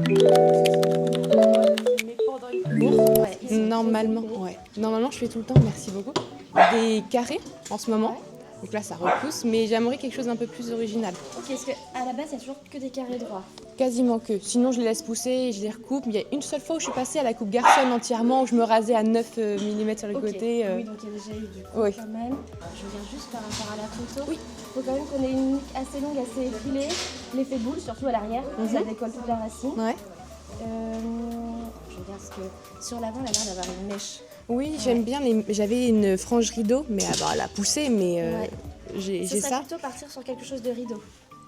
Mais pendant une course, Normalement, je fais tout le temps, merci beaucoup, des carrés en ce moment. Ouais. Donc là, ça repousse, mais j'aimerais quelque chose d'un peu plus original. Ok, parce qu'à la base, il y a toujours que des carrés droits. Quasiment que. Sinon, je les laisse pousser et je les recoupe. Mais il y a une seule fois où je suis passée à la coupe garçonne entièrement, où je me rasais à 9 mm sur le Ok, côté. oui, donc il y a déjà eu du coup Oui. quand même. Je regarde juste par rapport à la photo. Oui. Il faut quand même qu'on ait une nuque assez longue, assez épilée. L'effet boule, surtout à l'arrière, ça décolle toute la racine. Ouais. Je regarde ce que sur l'avant, elle a l'air d'avoir une mèche. Oui, j'aime bien. J'avais une frange rideau, mais elle a poussé, mais Ouais. j'ai Ce serait ça. plutôt partir sur quelque chose de rideau.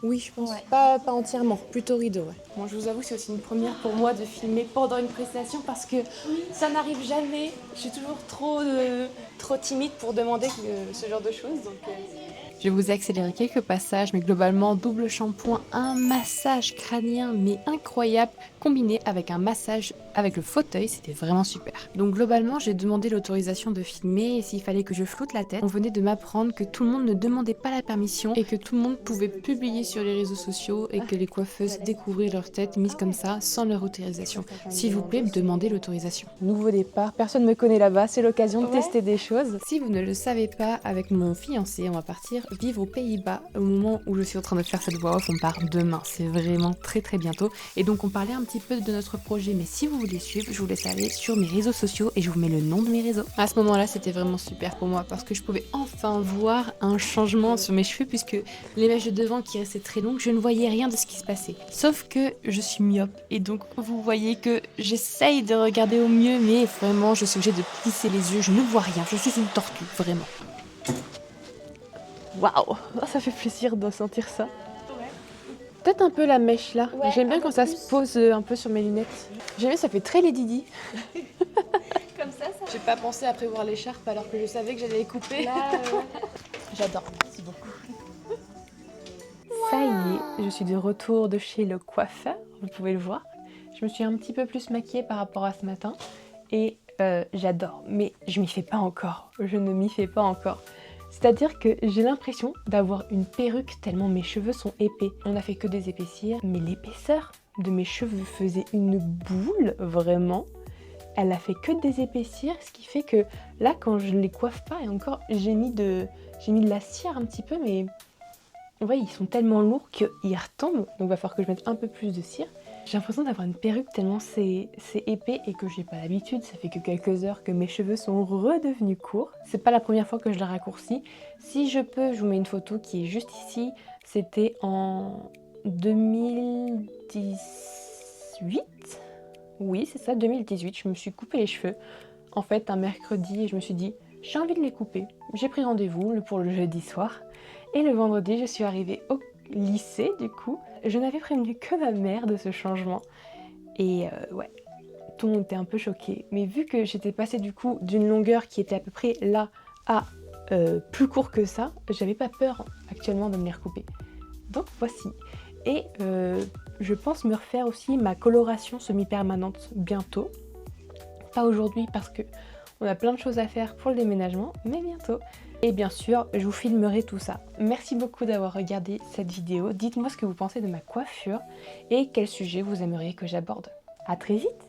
Oui, je pense. Ouais. Pas entièrement, plutôt rideau. Ouais. Moi, je vous avoue, c'est aussi une première pour moi de filmer pendant une prestation parce que ça n'arrive jamais. Je suis toujours trop timide pour demander ce genre de choses. Je vous ai accéléré quelques passages, mais globalement, double shampoing, un massage crânien, mais incroyable, combiné avec un massage avec le fauteuil, c'était vraiment super. Donc globalement, j'ai demandé l'autorisation de filmer et s'il fallait que je floute la tête, on venait de m'apprendre que tout le monde ne demandait pas la permission et que tout le monde pouvait publier sur les réseaux sociaux et que les coiffeuses découvraient leur tête mise comme ça sans leur autorisation. S'il vous plaît, demandez l'autorisation. Nouveau départ, personne ne me connaît là-bas, c'est l'occasion de tester des choses. Si vous ne le savez pas, avec mon fiancé, on va partir vivre aux Pays-Bas. Au moment où je suis en train de faire cette voix off, on part demain, c'est vraiment très bientôt. Et donc on parlait un petit peu de notre projet, mais si vous voulez suivre, je vous laisse aller sur mes réseaux sociaux et je vous mets le nom de mes réseaux. À ce moment-là, c'était vraiment super pour moi parce que je pouvais enfin voir un changement sur mes cheveux puisque les mèches de devant qui restaient très longues, je ne voyais rien de ce qui se passait. Sauf que je suis myope et donc vous voyez que j'essaye de regarder au mieux, mais vraiment je suis obligée de plisser les yeux, je ne vois rien, je suis une tortue, vraiment. Waouh, ça fait plaisir de sentir ça. Peut-être un peu la mèche là. Ouais, J'aime bien un quand peu ça plus. se pose un peu sur mes lunettes. J'aime bien, ça fait très Lady Di. Comme ça. J'ai pas pensé à prévoir l'écharpe alors que je savais que j'allais les couper. Là, J'adore, merci beaucoup. Ça y est, je suis de retour de chez le coiffeur, vous pouvez le voir. Je me suis un petit peu plus maquillée par rapport à ce matin et j'adore, mais je m'y fais pas encore. Je ne m'y fais pas encore. C'est-à-dire que j'ai l'impression d'avoir une perruque tellement mes cheveux sont épais. On n'a fait que des épaissir, mais l'épaisseur de mes cheveux faisait une boule, vraiment. Elle a fait que des épaissir, ce qui fait que là, quand je ne les coiffe pas, et encore, j'ai mis de la cire un petit peu, mais ouais, ils sont tellement lourds qu'ils retombent, donc il va falloir que je mette un peu plus de cire. J'ai l'impression d'avoir une perruque tellement c'est épais et que j'ai pas l'habitude, ça fait que quelques heures que mes cheveux sont redevenus courts. C'est pas la première fois que je les raccourcis. Si je peux, je vous mets une photo qui est juste ici. C'était en 2018. Oui, c'est ça, 2018. Je me suis coupé les cheveux, en fait, un mercredi, et je me suis dit, j'ai envie de les couper. J'ai pris rendez-vous pour le jeudi soir. Et le vendredi, je suis arrivée au lycée, du coup. Je n'avais prévenu que ma mère de ce changement. Et ouais, tout le monde était un peu choqué. Mais vu que j'étais passée du coup d'une longueur qui était à peu près là à plus court que ça, j'avais pas peur actuellement de me les recouper. Donc voici. Et je pense me refaire aussi ma coloration semi-permanente bientôt. Pas aujourd'hui parce que on a plein de choses à faire pour le déménagement, mais bientôt. Et bien sûr, je vous filmerai tout ça. Merci beaucoup d'avoir regardé cette vidéo. Dites-moi ce que vous pensez de ma coiffure et quel sujet vous aimeriez que j'aborde. À très vite!